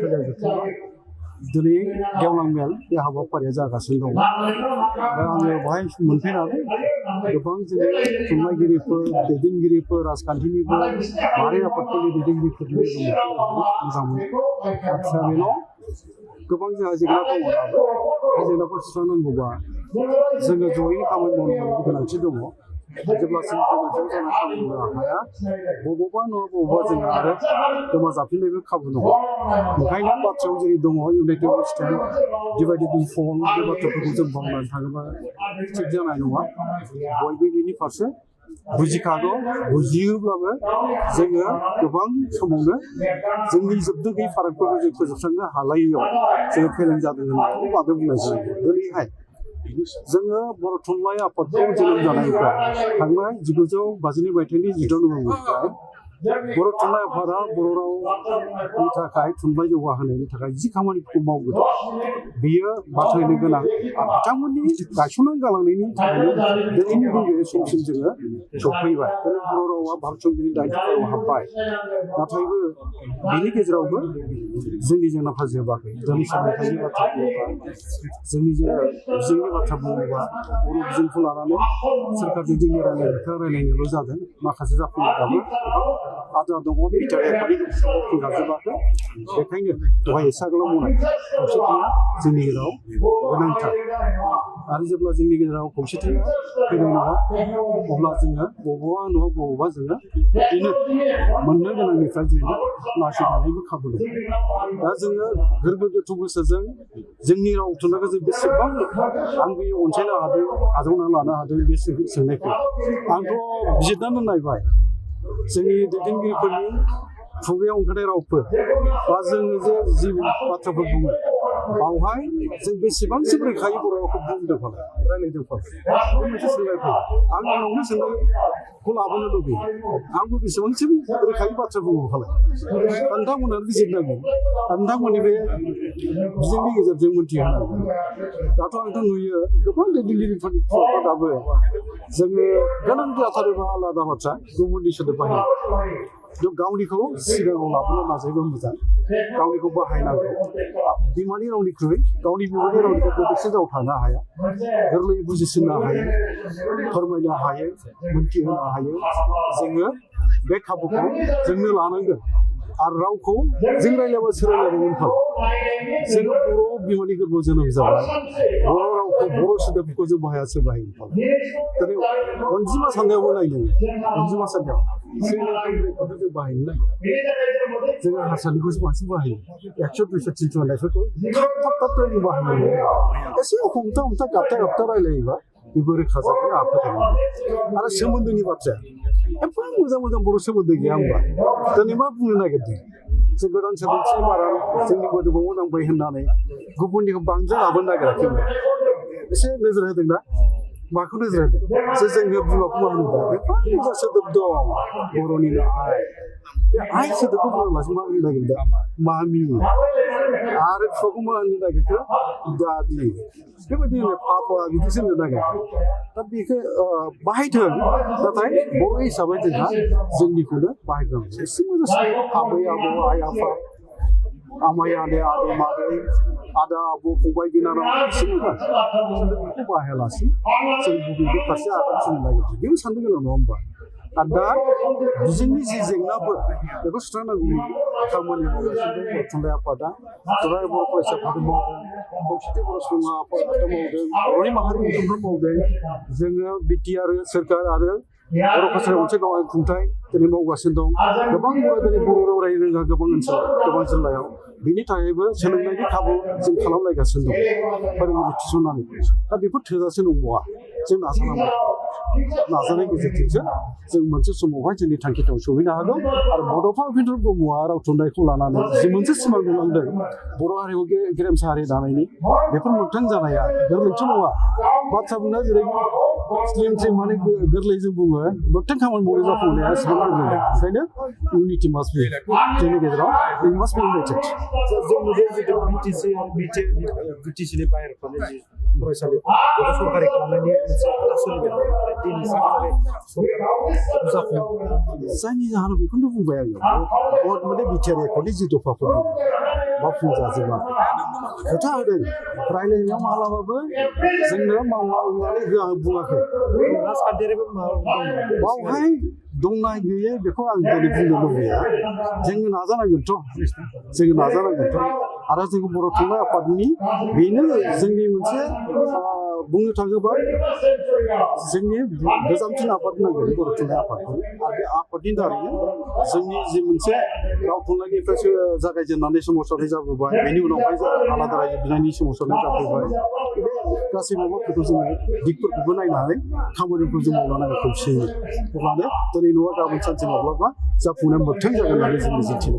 सोलिया दिनै गेवलां मेल बे हाबाफारिया जागासिनो दं दा आङो बेवहाय मोनफैनानै गोबां जोंनि थुनलाइगिरिफोर दैदेनगिरिफोर राजखान्थिनिबो माहारि आफादफोरनि दैदेनगिरिफोरनि मोजां मोनो बाथ्रा बेनाव गोबां जोंहा जेंना दङ दाबो बे जेंनाखौ सुस्रांनांगौबा जोङो जयैनो खामानि मावनांगौनि गोनांथि दङ जेब्लासिम जोङो ज' जाना खामानि मावनो हाया बबावबा नङा बबावबा जोङो आरो गोमाजाफिननायबो खाबु दङ ओंखायनो बाथ्रायाव जेरै दङ united we stand divided we fall बे बाथ्राफोरखौ जों बावनानै थाङोबा थिग जानाय नङा बयबो बेनि फारसे बुजिखागौ बुजियोब्लाबो जोङो गोबां समावनो जोंनि जोबनो गैयै फारागफोरखौ जों फोजोबस्रांनो हालायैयाव जोङो फेलें जादों होननानै बादै बुंनाय जायो दिनैहाय जोङो बर' थुनलाइ आफादखौ जोनोम जानायनिफ्राय थांनाय 1952 मायथाइनि 14 नभेम्बरनिफ्राय बर' थुनलाइ आफादा बर' रावनि थाखाय थुनलाइ जौगाहोनायनि थाखाय जि खामानिफोरखौ मावबोदों बेयो बाख्नायनो गोनां बिथांमोननि गायसननानै गालांनायनि थाखायनो दिनैनि बे समसिम जोङो सफैबाय दिनै बर' रावा भारत संबिजितनि 80 हाबबाय नाथायबो बेनि गेजेरावबो जोंनि जेंनाफ्रा जोबाखै दिनै सोलोंथाइनि बाथ्रा बुङोबा जोंनि बाथ्रा बुङोबा बर' बिजोंखौ लानानै सोरखारजों जोंनि रायलायनायल' जादों माखासे जाफुंनायाबो आद्रा दङ बिटिआर एकाडेमि फैजाजोबाखै बेखायनो दहाय एसे आगोलाव बुंनाय खौसेथिया जोंनि गेजेराव गोनांथार आरो जेब्ला जोंनि गेजेराव खौसेथिया फैनाय नङा अब्ला जोङो बबेबा नङा बबेबा जोङो बिदिनो मोननो गोनांनिफ्राय जोङो नासयजानायबो खाबु दं दा जोङो गोरबो गोथौ गोसोजों जोंनि राव थुनलाइखौ जों बेसेबां आंबो अनसायनो हादों आजावना लानो हादों बे सोंनायखौ आंथ' बिजिरनानै नायबाय जोंनि दैदेनगिरिफोरनि खुगायाव ओंखारनाय रावफोर बा जोङो जि बाथ्राफोर बुङो बावहाय जों बेसेबांसिम रोखायै बर' रावखौ बुंदों फालाय रायलायदों फालाय बे मोनसे सोंनाय फैयो आं उनावनो सोंनायखौ लाबोनो लुबैयो आंबो बेसेबांसिम रोखायै बाथ्रा बुङो फालाय नोंथांमोनानो बिजिरनांगोन नोंथांमोननि बे बिजोंनि गेजेरजों मोनथिहोनांगोन दाथ' आंथ' नुयो गोबां दैदेनगिरिफोरनि खुगाफ्रा दाबो जोङो गोनां जाथारोबा आलादा बाथ्रा गुबुननि सोदोब बाहायो गावनिखौ सिगाङाव लाबोनो नाजायोबा मोजां गावनिखौ बाहायनांगौ बिमानि रावनिख्रुइ गावनि बिमानि रावनिखौ बोथिसे राव थानो हाया गोरलैयै बुजिसिननो हायो फोरमायनो हायो मोनथिहोनो हायो जोङो बे खाबुखौ जोंनो लानांगोन आरो रावखौ जों रायलायबा सोलोंलायनांगोन जों बर' बिमानि गोरबोआव जोनोम जाबाय बर' रावखौ बर' सोदोबखौ जों बाहायासो बाहायो दिनै अनजिमा साननायावबो नायदों अनजिमा साननायाव सोलोंथाइखौथ' जों बाहायनो नागिरो जोङो हारसानिखौसो बांसिन बाहायो 100 200 300 होननायफोरखौ थाब जों बाहायनो एसे हमथा गाबथा रायलायोबा बेबो रोखा जागोन आंहा फोथायनाय आरो सोमोन्दोनि बाथ्राया एफा मोजां बर' सोमोन्दो गैया होमबा दिनै मा बुंनो नागिरदों जों गोदान सोदोमस्रि बारा जोंनि मोदोमाव नांबाय होननानै गुबुननिखौ बांद्राय लाबोनो नागिराखैमोन एसे नोजोर होदोंना माखौ नोजोर होदों जे जोङो बिमाखौ मा होनोबा एफा मोजां सोदोब दं बर'निनो बे आइ सोदोबखौ बुङोब्लासो मा होनो नागिरदों मामि आरो फिसाखौ मा होनो नागिरखो दादि बेबायदि होनो पापा बिदिसो होननो नागिरदों दा बेखौ बाहायथों नाथाय बर' हिसाबै जोंहा जोंनिखौनो बाहायग्रोनांगौ एसे मोजां आबै आबौ आइ आफा आमाइ आदै मादै आदा आबौ फंबाय बिनानाव एसे मोजां बाहायालासे जों बबेबा फारसे आगान सुरनो नागिरदों बेबो साननो गोनां नङा होमबा आरो दा बिजोंनि जि जेंनाफोर बेखौ सुस्रांनांगौनि खामानि मावगासिनो दं बर' थुनलाइ आफादा दुलाराय बर' फरायसा आफादा मावदों खौसेथि बर' सुबुं आफादा मावदों बर'नि माहारि बिफानफोर मावदों जोङो बिटिआर सोरखार आरो बर' कालसार मोनसे गावारि खुंथाय दिनै मावगासिनो दं गोबां दिनै बर' राव रायलायनो रोङा गोबां ओनसोल गोबां जिल्लायाव बिनि थाखायबो सोलोंनायनि खाबु जों खालामलायगासिनो दं फोरोंगिरि थिसननानै दा बेफोर थोजासे नंबावा जों नाजानायनि गेजेरजोंसो जों मोनसे समावहाय जोंनि थांखियाव सहैनो हागौ आरो बड'फा उपेन्द्र ब्रह्मआ राव थुनलाइखौ लानानै जि मोनसे सिमां नुलांदों बर' हारिखौ गेरेमसा हारि दानायनि बेफोर मोगथां जानाया गोरलैथ' नङा बाथ्रा बुंनाया जेरै स्लिम माने गोरलै जों बुङो मोगथां खामानि मावनाय जाफुंनाया एसेबां गोरलै ओंखायनो इउनिटि मास्ट बि जोंनि गेजेराव इ मास्ट बि इउनाइटेड जों नुदों जितु बिटिसिनि बाहेरायाव थानाय जि फरायसालि बेखौ सरकारि खालामनायनि मोनसे खोथा सोलिदों जायनि जाहोनाव बेखौनो बुंबाय आङो बर्ड माने बिटिआर एकर्डनि जि दफाफोर दं मावफुंजाजोबाखै खोथा होदों रायलायनायाव मालाबाबो जोंनो मावनानै बुङाखै राजखान्थियारिबो माबा दं बावहाय दंना गैयै बेखौ आं दिनै बुंनो लुबैया जोङो नाजानांगोनथ' जोङो नाजानांगोनथ' आरो जों बर' थुनलाइ आफादनि बेनो जोंनि मोनसे बुंनो थाङोबा जोंनि गोजामसिन आफाद होनांगोन बर' थुनलाइ आफादखौ आरो बे आफादनि दारैनो जोंनि जि मोनसे राव थुनलाइनिफ्रायसो जागायजेननानै सोमावसारनाय जाबोबाय बेनि उनावहाय आलादा रायजो बिनायनि सोमावसारनाय जाफैबाय बे गासै माबाफोरखौ जोङो दिगफोरखौबो नायनानै खामानिखौ जों मावनो नांगौ खौसेयै अब्लानो दिनै न'आ गाबोन सानसे माब्लाबा जाफुंनाय मोगथां जागोन होननानै जों मिजिंथियो